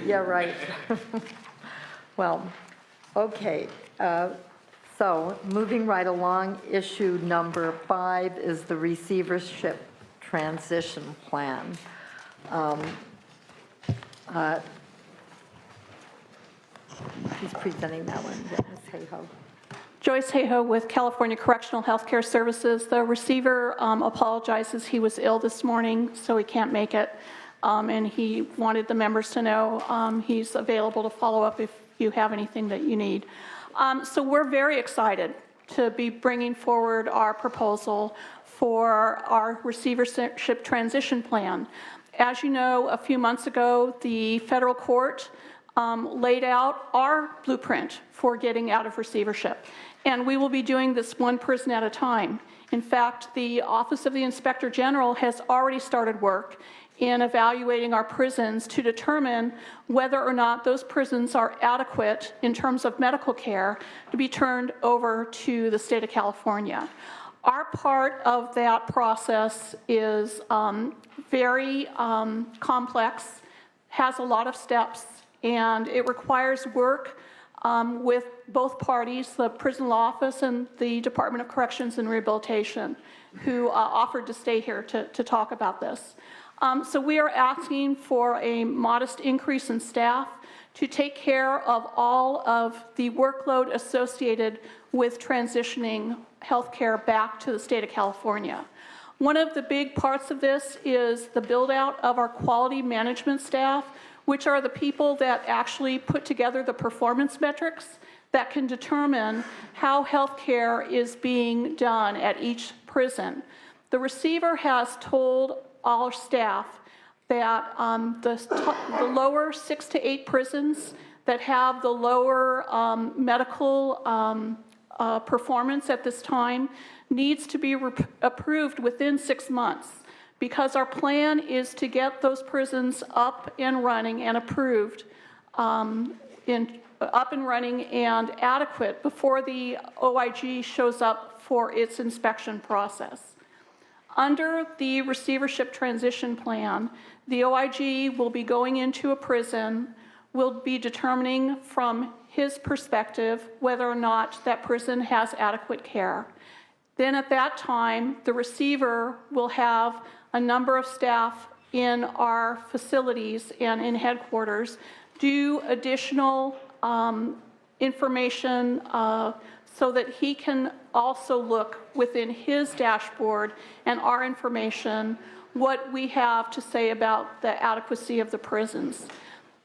Yeah, right. Well, okay. So moving right along, issue number 5 is the receivership transition plan. Who's presenting that one? Ms. Hayhoe. Joyce Hayhoe with California Correctional Healthcare Services. The receiver apologizes. He was ill this morning, so he can't make it. And he wanted the members to know he's available to follow up if you have anything that you need. So we're very excited to be bringing forward our proposal for our receivership transition plan. As you know, a few months ago, the federal court laid out our blueprint for getting out of receivership. And we will be doing this one prison at a time. In fact, the Office of the Inspector General has already started work in evaluating our prisons to determine whether or not those prisons are adequate in terms of medical care to be turned over to the state of California. Our part of that process is very complex, has a lot of steps, and it requires work with both parties, the prison law office and the Department of Corrections and Rehabilitation, who offered to stay here to talk about this. So we are asking for a modest increase in staff to take care of all of the workload associated with transitioning healthcare back to the state of California. One of the big parts of this is the build out of our quality management staff, which are the people that actually put together the performance metrics that can determine how healthcare is being done at each prison. The receiver has told all staff that the lower 6 to 8 prisons that have the lower medical performance at this time needs to be approved within 6 months, because our plan is to get those prisons up and running and approved, up and running and adequate before the OIG shows up for its inspection process. Under the receivership transition plan, the OIG will be going into a prison, will be determining from his perspective whether or not that prison has adequate care. Then at that time, the receiver will have a number of staff in our facilities and in headquarters do additional information so that he can also look within his dashboard and our information what we have to say about the adequacy of the prisons.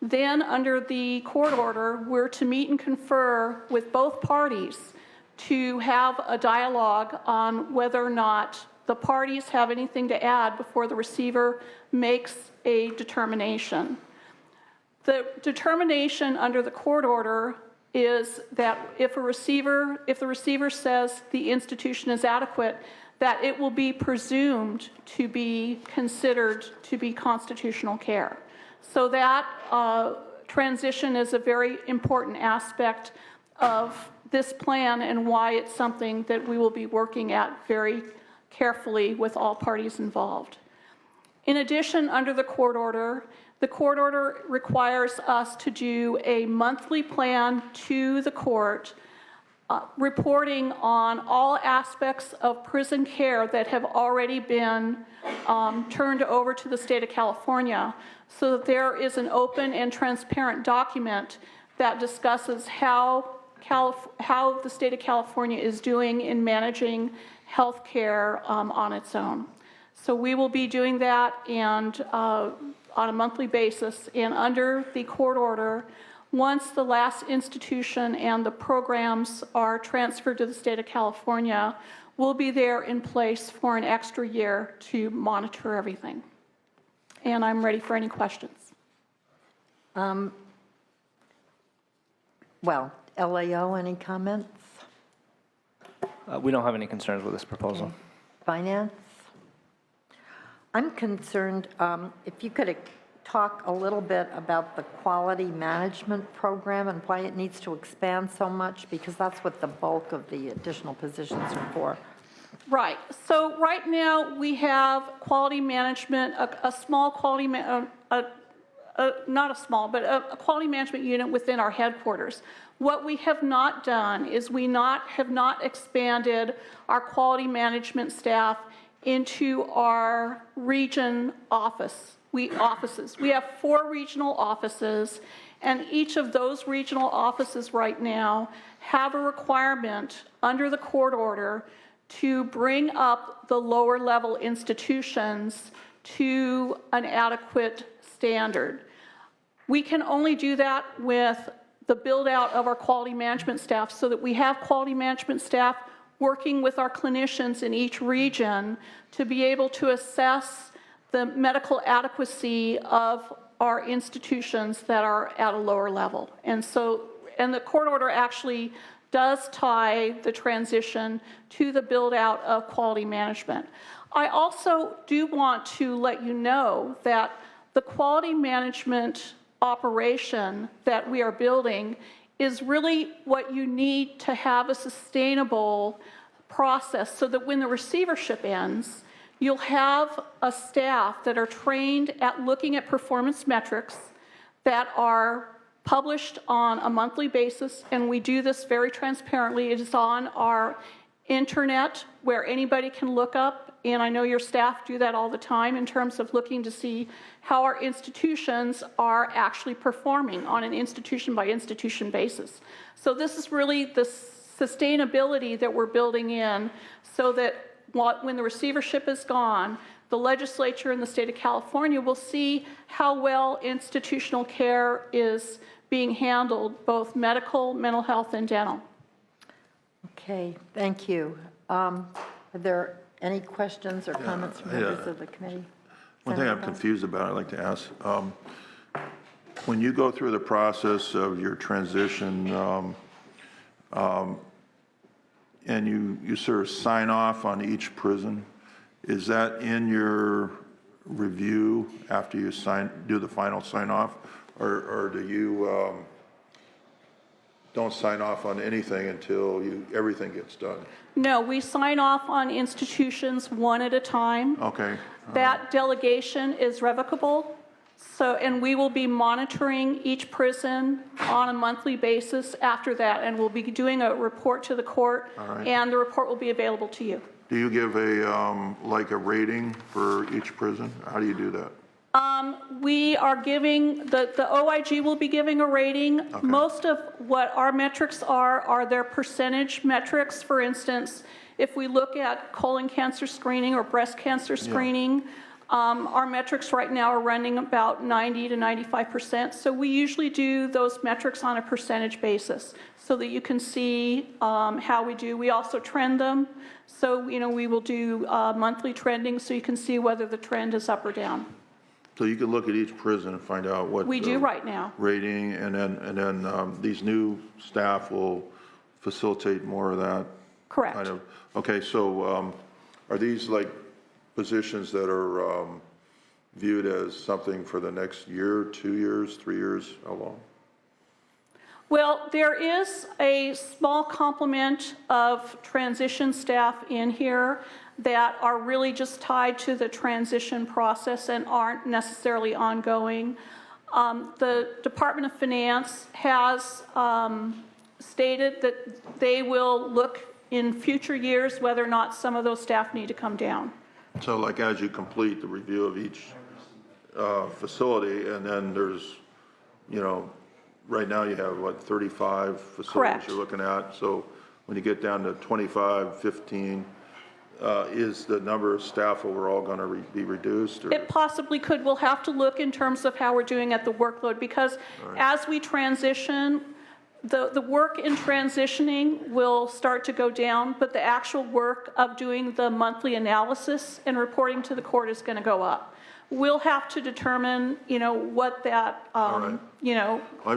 Then under the court order, we're to meet and confer with both parties to have a dialogue on whether or not the parties have anything to add before the receiver makes a determination. The determination under the court order is that if the receiver says the institution is adequate, that it will be presumed to be considered to be constitutional care. So that transition is a very important aspect of this plan and why it's something that we will be working at very carefully with all parties involved. In addition, under the court order requires us to do a monthly plan to the court reporting on all aspects of prison care that have already been turned over to the state of California, so that there is an open and transparent document that discusses how the state of California is doing in managing health care on its own. So we will be doing that and on a monthly basis, and under the court order, once the last institution and the programs are transferred to the state of California, we'll be there in place for an extra year to monitor everything. And I'm ready for any questions. Well, LAO, any comments? We don't have any concerns with this proposal. Okay. Finance? I'm concerned, if you could talk a little bit about the quality management program and why it needs to expand so much, because that's what the bulk of the additional positions are for. Right. So right now, we have quality management, a small quality, not a small, but a quality management unit within our headquarters. What we have not done is have not expanded our quality management staff into our region offices. We have 4 regional offices, and each of those regional offices right now have a requirement under the court order to bring up the lower level institutions to an adequate standard. We can only do that with the build out of our quality management staff so that we have quality management staff working with our clinicians in each region to be able to assess the medical adequacy of our institutions that are at a lower level. And the court order actually does tie the transition to the build out of quality management. I also do want to let you know that the quality management operation that we are building is really what you need to have a sustainable process so that when the receivership ends, you'll have a staff that are trained at looking at performance metrics that are published on a monthly basis, and we do this very transparently. It is on our internet where anybody can look up, and I know your staff do that all the time in terms of looking to see how our institutions are actually performing on an institution by institution basis. So this is really the sustainability that we're building in so that when the receivership is gone, the legislature in the state of California will see how well institutional care is being handled, both medical, mental health, and dental. Okay, thank you. Are there any questions or comments from members of the committee? One thing I'm confused about, I'd like to ask. When you go through the process of your transition and you sort of sign off on each prison, is that in your review after you do the final sign off? Or do you don't sign off on anything until everything gets done? No, we sign off on institutions one at a time. Okay. That delegation is revocable. And we will be monitoring each prison on a monthly basis after that, and we'll be doing a report to the court, and the report will be available to you. Do you give a rating for each prison? How do you do that? We are giving, the OIG will be giving a rating. Okay. Most of what our metrics are their percentage metrics. For instance, if we look at colon cancer screening or breast cancer screening, our metrics right now are running about 90 to 95%. So we usually do those metrics on a percentage basis so that you can see how we do. We also trend them. So, we will do monthly trending so you can see whether the trend is up or down. So you can look at each prison and find out what we do right now. Rating, and then these new staff will facilitate more of that. Correct. Kind of. Okay, so are these like positions that are viewed as something for the next year, 2 years, 3 years? How long? Well, there is a small complement of transition staff in here that are really just tied to the transition process and aren't necessarily ongoing. The Department of Finance has stated that they will look in future years whether or not some of those staff need to come down. So like as you complete the review of each facility, and then there's, right now you have, 35 facilities Correct. You're looking at. So when you get down to 25, 15, is the number of staff overall going to be reduced? Or? It possibly could. We'll have to look in terms of how we're doing at the workload, because as we transition, the work in transitioning will start to go down, but the actual work of doing the monthly analysis and reporting to the court is going to go up. We'll have to determine, what that, I'm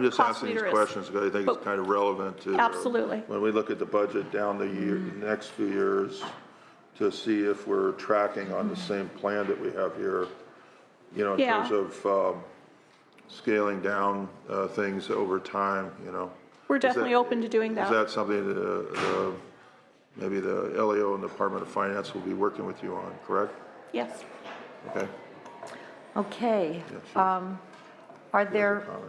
just asking these questions because I think it's kind of relevant to absolutely. When we look at the budget down the next few years to see if we're tracking on the same plan that we have here, in terms of scaling down things over time, We're definitely open to doing that. Is that something that, maybe the LAO and the Department of Finance will be working with you on, correct? Yes. Okay. Okay. Yeah, Are there, Comment.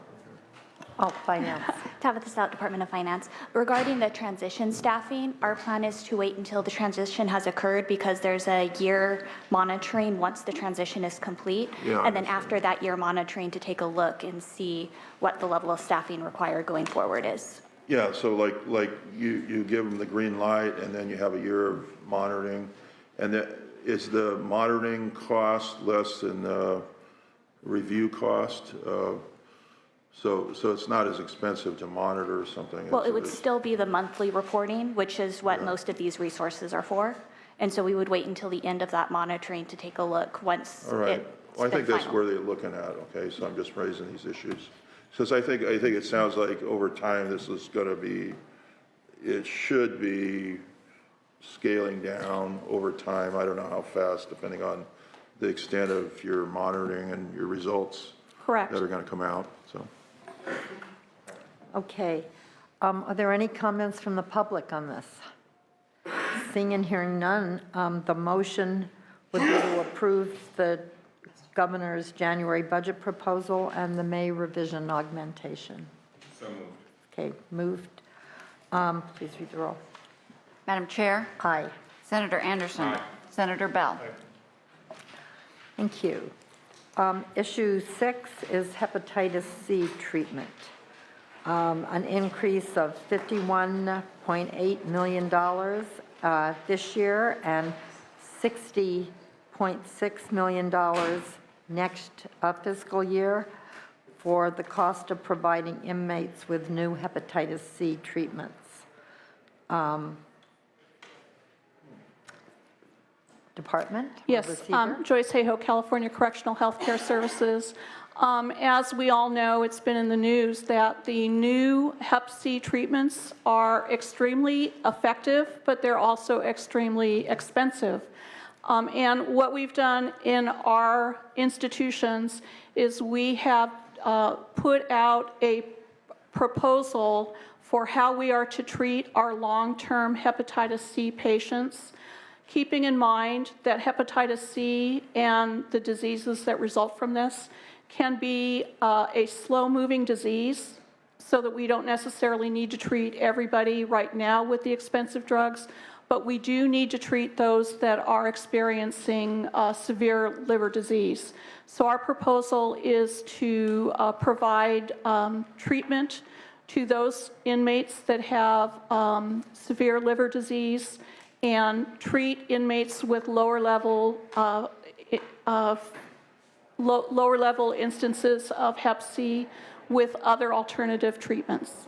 oh, finance. Tabitha Stout, Department of Finance. Regarding the transition staffing, our plan is to wait until the transition has occurred because there's a year monitoring once the transition is complete. Yeah, I And then understand. after that year monitoring to take a look and see what the level of staffing required going forward is. Yeah, so like you give them the green light and then you have a year of monitoring. And is the monitoring cost less than the review cost? So it's not as expensive to monitor something? Well, as it would is- still be the monthly reporting, which is what Yeah. most of these resources are for. And so we would wait until the end of that monitoring to take a look once All right. it's Well, I been think that's final. where they're looking at, okay? So I'm just raising these issues. Because I think it sounds like over time, this is going to be, it should be scaling down over time. I don't know how fast, depending on the extent of your monitoring and your results Correct. that are going to come out, so. Okay. Are there any comments from the public on this? Seeing and hearing none, the motion would be to approve the governor's January budget proposal and the May revision augmentation. So moved. Okay, moved. Please read the roll. Madam Chair, Aye. Senator Anderson, Senator Bell. Thank you. Issue 6 is hepatitis C treatment. An increase of $51.8 million this year and $60.6 million next fiscal year for the cost of providing inmates with new hepatitis C treatments. Department? Yes, Receiver? Joyce Hayhoe, California Correctional Healthcare Services. As we all know, it's been in the news that the new Hep C treatments are extremely effective, but they're also extremely expensive. And what we've done in our institutions is we have put out a proposal for how we are to treat our long-term hepatitis C patients, keeping in mind that hepatitis C and the diseases that result from this can be a slow-moving disease, so that we don't necessarily need to treat everybody right now with the expensive drugs, but we do need to treat those that are experiencing severe liver disease. So our proposal is to provide treatment to those inmates that have severe liver disease and treat inmates with lower level instances of Hep C with other alternative treatments.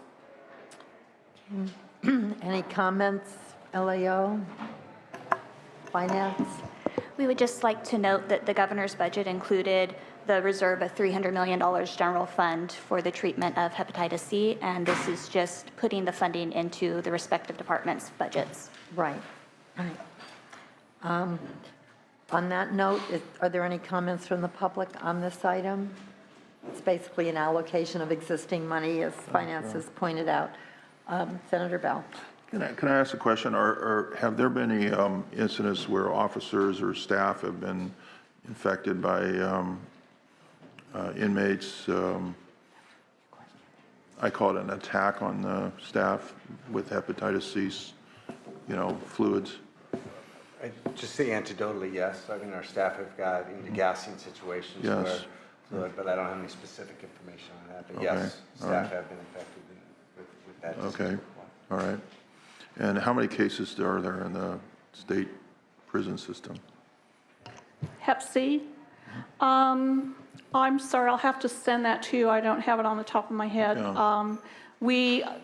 Any comments, LAO? Finance? We would just like to note that the governor's budget included the reserve of $300 million general fund for the treatment of hepatitis C, and this is just putting the funding into the respective departments' budgets. Right. Right. On that note, are there any comments from the public on this item? It's basically an allocation of existing money, as finance has pointed out. Senator Bell. Can I ask a question? Have there been any incidents where officers or staff have been infected by inmates? I call it an attack on the staff with hepatitis C, fluids. I'd just say anecdotally, yes. I mean, our staff have got into gassing situations Yes. but I don't have any specific information on that. But Okay. yes, All staff right. have been infected with that. Okay, disease. all right. And how many cases are there in the state prison system? Hep C? I'm sorry, I'll have to send that to you. I don't have it on the top of my head. Yeah.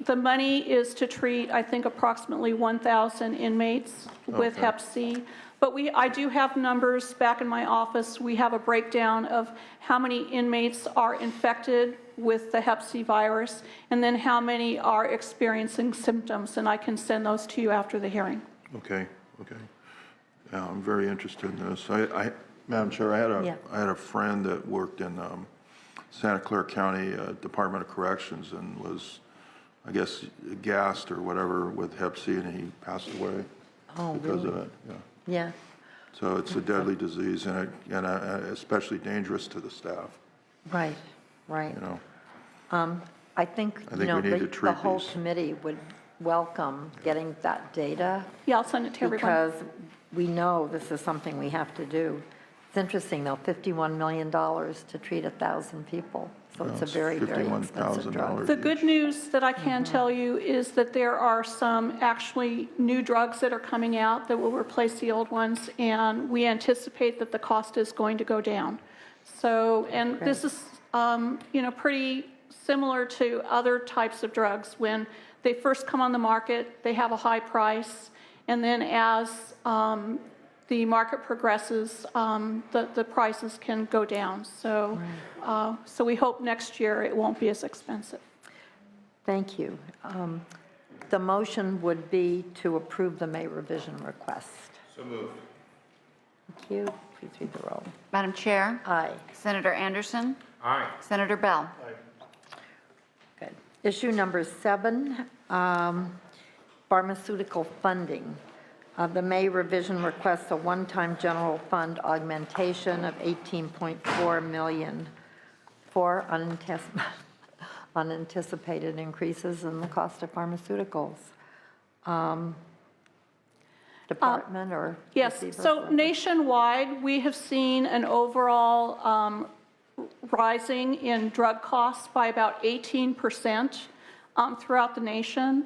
The money is to treat, I think, approximately 1,000 inmates with Okay. Hep C. But I do have numbers back in my office. We have a breakdown of how many inmates are infected with the Hep C virus, and then how many are experiencing symptoms, and I can send those to you after the hearing. Okay. Yeah, I'm very interested in this. Madam Chair, Yeah. I had a friend that worked in Santa Clara County Department of Corrections and was, I guess, gassed or whatever with Hep C, and he passed away. Oh, because of really? it, yeah. Yeah, So it's a deadly disease and especially dangerous to the staff, right, right. you know. I think, I think we need to the treat whole these. committee would welcome getting that data Yeah, I'll send it to everyone. because we know this is something we have to do. It's interesting, though, $51 million to treat 1,000 people. So it's a It's very, very expensive drug. $51,000. The good news that I can tell you is that there are some actually new drugs that are coming out that will replace the old ones, and we anticipate that the cost is going to go down. So, and this is, pretty similar to other types of drugs. When they first come on the market, they have a high price, and then as the market progresses, the prices can go down. So, so we hope next year it won't be as expensive. Thank you. The motion would be to approve the May revision request. So moved. Thank you. Please read the roll. Madam Chair, Aye. Senator Anderson, Aye. Senator Bell. Good. Issue number 7, pharmaceutical funding. The May revision requests a one-time general fund augmentation of $18.4 million for unanticipated increases in the cost of pharmaceuticals. Department or? Yes, receiver? so nationwide, we have seen an overall rising in drug costs by about 18% throughout the nation.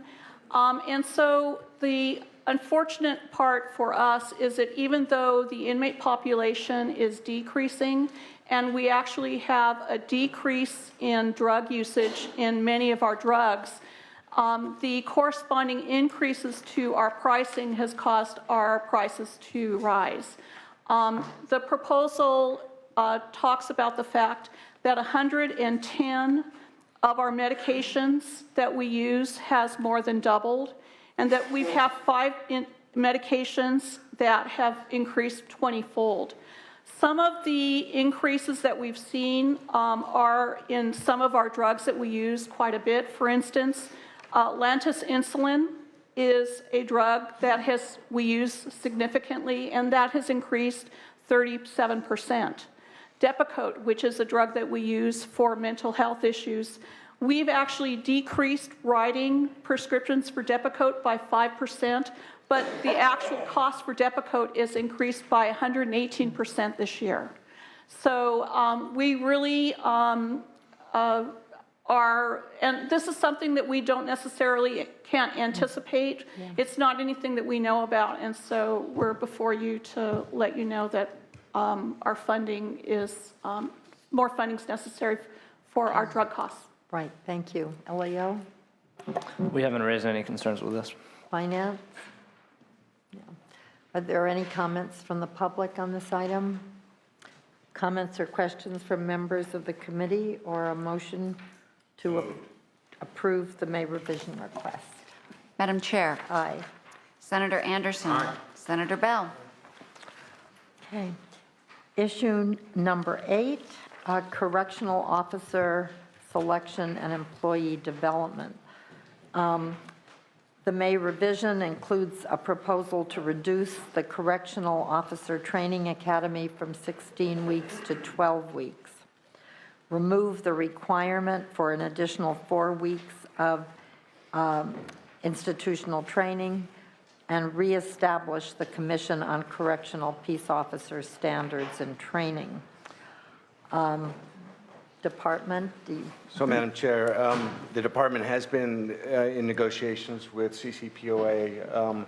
And so the unfortunate part for us is that even though the inmate population is decreasing, and we actually have a decrease in drug usage in many of our drugs, the corresponding increases to our pricing has caused our prices to rise. The proposal talks about the fact that 110 of our medications that we use has more than doubled, and that we have 5 medications that have increased 20-fold. Some of the increases that we've seen are in some of our drugs that we use quite a bit. For instance, Lantus insulin is a drug that we use significantly, and that has increased 37%. Depakote, which is a drug that we use for mental health issues, we've actually decreased writing prescriptions for Depakote by 5%, but the actual cost for Depakote is increased by 118% this year. So we really are, and this is something that we don't necessarily can't anticipate. Yeah. It's not anything that we know about, and so we're before you to let you know that our funding is, more funding is necessary for our drug costs. Right, thank you. LAO? We haven't raised any concerns with this. Finance? Yeah. Are there any comments from the public on this item? Comments or questions from members of the committee, or a motion to approve the May revision request? Madam Chair, Aye. Senator Anderson, Senator Bell. Okay. Issue number 8, correctional officer selection and employee development. The May revision includes a proposal to reduce the Correctional Officer Training Academy from 16 weeks to 12 weeks, remove the requirement for an additional 4 weeks of institutional training, and reestablish the Commission on Correctional Peace Officer Standards and Training. Department, So, Madam Chair, the department has been in negotiations with CCPOA.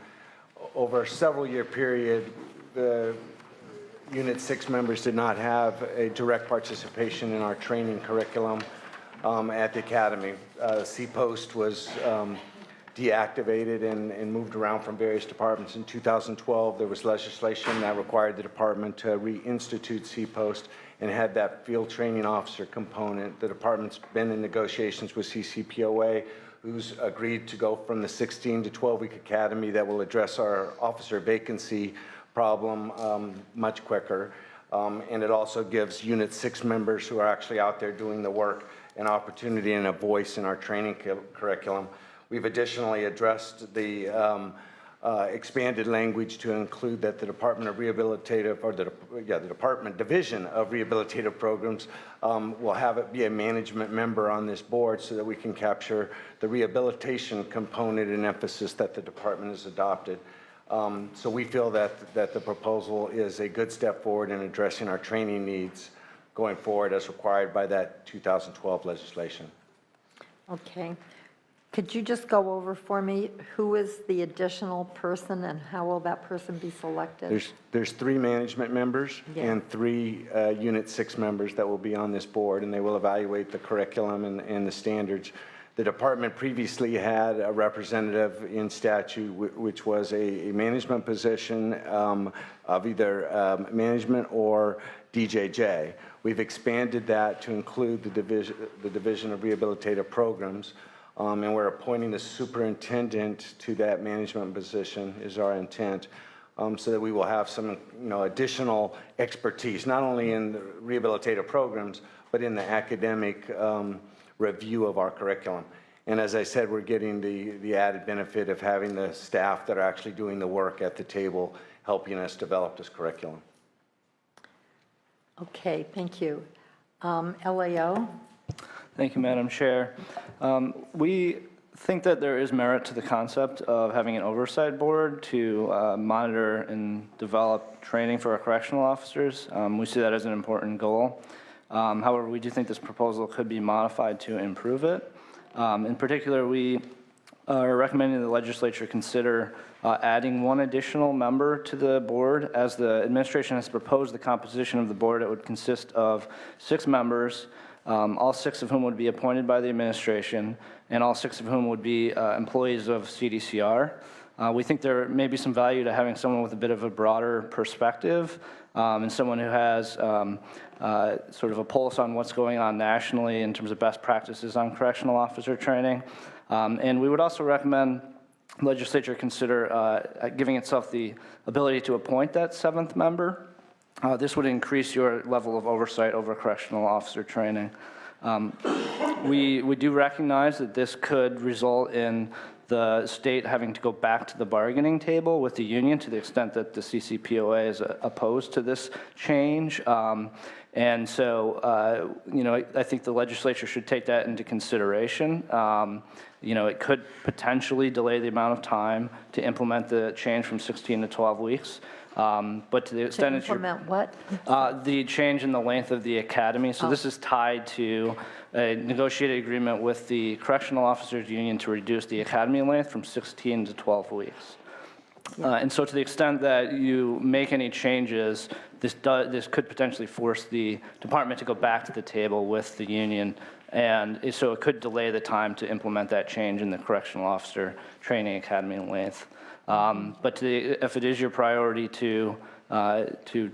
Over a several-year period, the Unit 6 members did not have a direct participation in our training curriculum at the academy. C-Post was deactivated and moved around from various departments. In 2012, there was legislation that required the department to reinstitute C-Post and had that field training officer component. The department's been in negotiations with CCPOA, who's agreed to go from the 16 to 12-week academy that will address our officer vacancy problem much quicker. And it also gives Unit 6 members who are actually out there doing the work an opportunity and a voice in our training curriculum. We've additionally addressed the expanded language to include that the Department of Rehabilitative, or the Department Division of Rehabilitative Programs will have it be a management member on this board so that we can capture the rehabilitation component and emphasis that the department has adopted. So we feel that the proposal is a good step forward in addressing our training needs going forward as required by that 2012 legislation. Okay. Could you just go over for me who is the additional person and how will that person be selected? There's 3 management members Yeah. and 3 Unit 6 members that will be on this board, and they will evaluate the curriculum and the standards. The department previously had a representative in statute, which was a management position of either management or DJJ. We've expanded that to include the Division of Rehabilitative Programs. And we're appointing the superintendent to that management position is our intent, so that we will have some, additional expertise, not only in the rehabilitative programs, but in the academic review of our curriculum. And as I said, we're getting the added benefit of having the staff that are actually doing the work at the table, helping us develop this curriculum. Okay, thank you. LAO? Thank you, Madam Chair. We think that there is merit to the concept of having an oversight board to monitor and develop training for our correctional officers. We see that as an important goal. However, we do think this proposal could be modified to improve it. In particular, we are recommending the legislature consider adding 1 additional member to the board. As the administration has proposed the composition of the board, it would consist of 6 members, all 6 of whom would be appointed by the administration, and all 6 of whom would be employees of CDCR. We think there may be some value to having someone with a bit of a broader perspective, and someone who has sort of a pulse on what's going on nationally in terms of best practices on correctional officer training. And we would also recommend the legislature consider giving itself the ability to appoint that 7th member. This would increase your level of oversight over correctional officer training. We do recognize that this could result in the state having to go back to the bargaining table with the union to the extent that the CCPOA is opposed to this change. And so, I think the legislature should take that into consideration. It could potentially delay the amount of time to implement the change from 16 to 12 weeks. But to the extent To implement what? the change in the length of the academy. So this is tied to a negotiated agreement with the Correctional Officers Union to reduce the academy length from 16 to 12 weeks. And so to the extent that you make any changes, this could potentially force the department to go back to the table with the union. And so it could delay the time to implement that change in the Correctional Officer Training Academy length. But if it is your priority to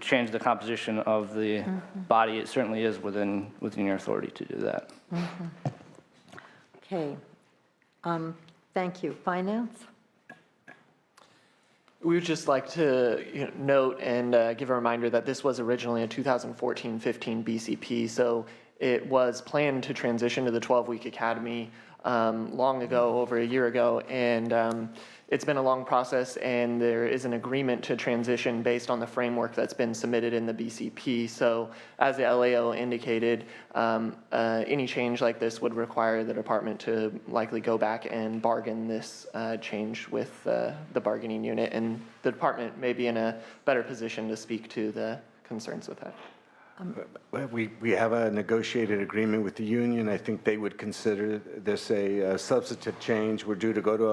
change the composition of the body, it certainly is within your authority to do that. Okay. Thank you. Finance? We would just like to note and give a reminder that this was originally a 2014-15 BCP, so it was planned to transition to the 12-week academy long ago, over a year ago, and it's been a long process, and there is an agreement to transition based on the framework that's been submitted in the BCP. So as the LAO indicated, any change like this would require the department to likely go back and bargain this change with the bargaining unit, and the department may be in a better position to speak to the concerns with that. We have a negotiated agreement with the union. I think they would consider this a substantive change. We're due to go to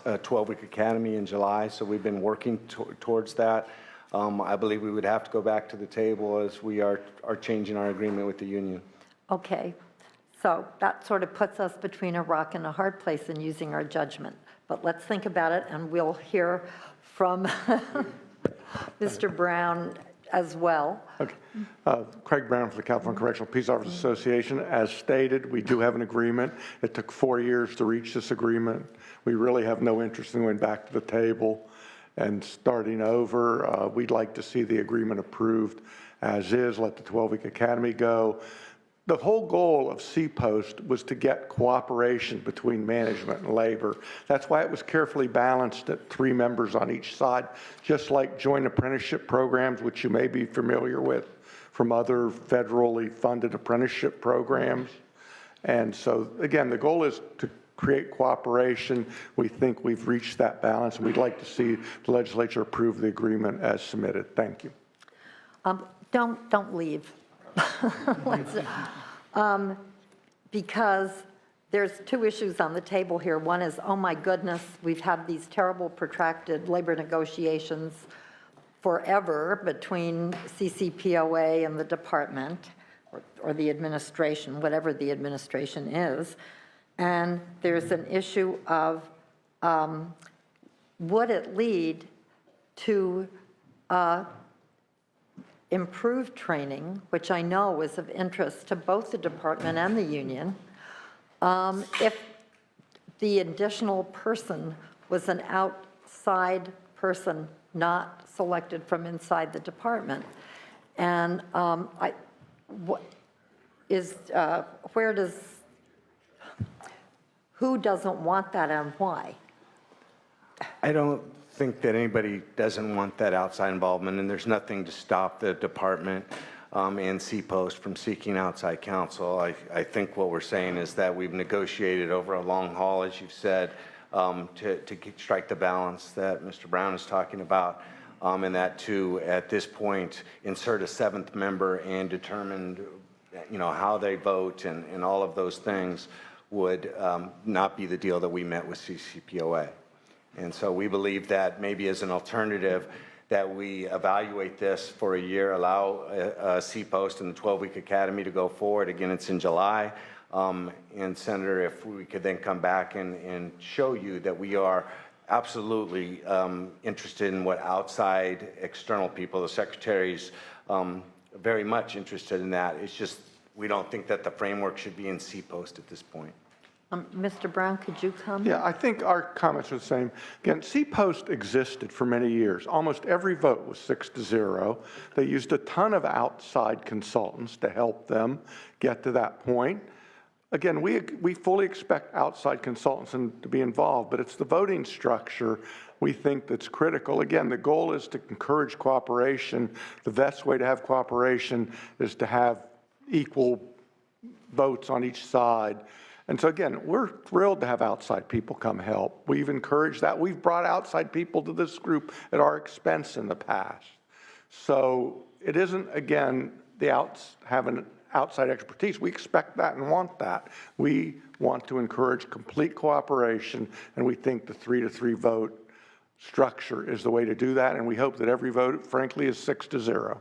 a 12-week academy in July, so we've been working towards that. I believe we would have to go back to the table as we are changing our agreement with the union. Okay. So that sort of puts us between a rock and a hard place in using our judgment. But let's think about it, and we'll hear from Mr. Brown as well. Okay. Craig Brown for the California Correctional Peace Officers Association. As stated, we do have an agreement. It took 4 years to reach this agreement. We really have no interest in going back to the table and starting over. We'd like to see the agreement approved as is, let the 12-week academy go. the whole goal of C-Post was to get cooperation between management and labor. That's why it was carefully balanced at 3 members on each side, just like joint apprenticeship programs, which you may be familiar with from other federally funded apprenticeship programs. And so, again, the goal is to create cooperation. We think we've reached that balance, and we'd like to see the legislature approve the agreement as submitted. Thank you. Don't leave. Because there's 2 issues on the table here. One is, oh my goodness, we've had these terrible protracted labor negotiations forever between CCPOA and the department, or the administration, whatever the administration is. And there's an issue of, would it lead to improved training, which I know is of interest to both the department and the union, if the additional person was an outside person not selected from inside the department. And who doesn't want that and why? I don't think that anybody doesn't want that outside involvement, and there's nothing to stop the department and C-Post from seeking outside counsel. I think what we're saying is that we've negotiated over a long haul, as you've said, to strike the balance that Mr. Brown is talking about, and that to, at this point, insert a 7th member and determine, how they vote and all of those things would not be the deal that we met with CCPOA. And so we believe that maybe as an alternative that we evaluate this for a year, allow C-Post and the 12-week academy to go forward. Again, it's in July. And Senator, if we could then come back and show you that we are absolutely interested in what outside external people, the secretaries, very much interested in that. It's just we don't think that the framework should be in C-Post at this point. Mr. Brown, could you comment? Yeah, I think our comments are the same. Again, C-Post existed for many years. Almost every vote was 6-0. They used a ton of outside consultants to help them get to that point. Again, we fully expect outside consultants to be involved, but it's the voting structure we think that's critical. Again, the goal is to encourage cooperation. The best way to have cooperation is to have equal votes on each side. And so again, we're thrilled to have outside people come help. We've encouraged that. We've brought outside people to this group at our expense in the past. So it isn't, again, having outside expertise. We expect that and want that. We want to encourage complete cooperation, and we think the 3-3 vote structure is the way to do that, and we hope that every vote, frankly, is 6-0.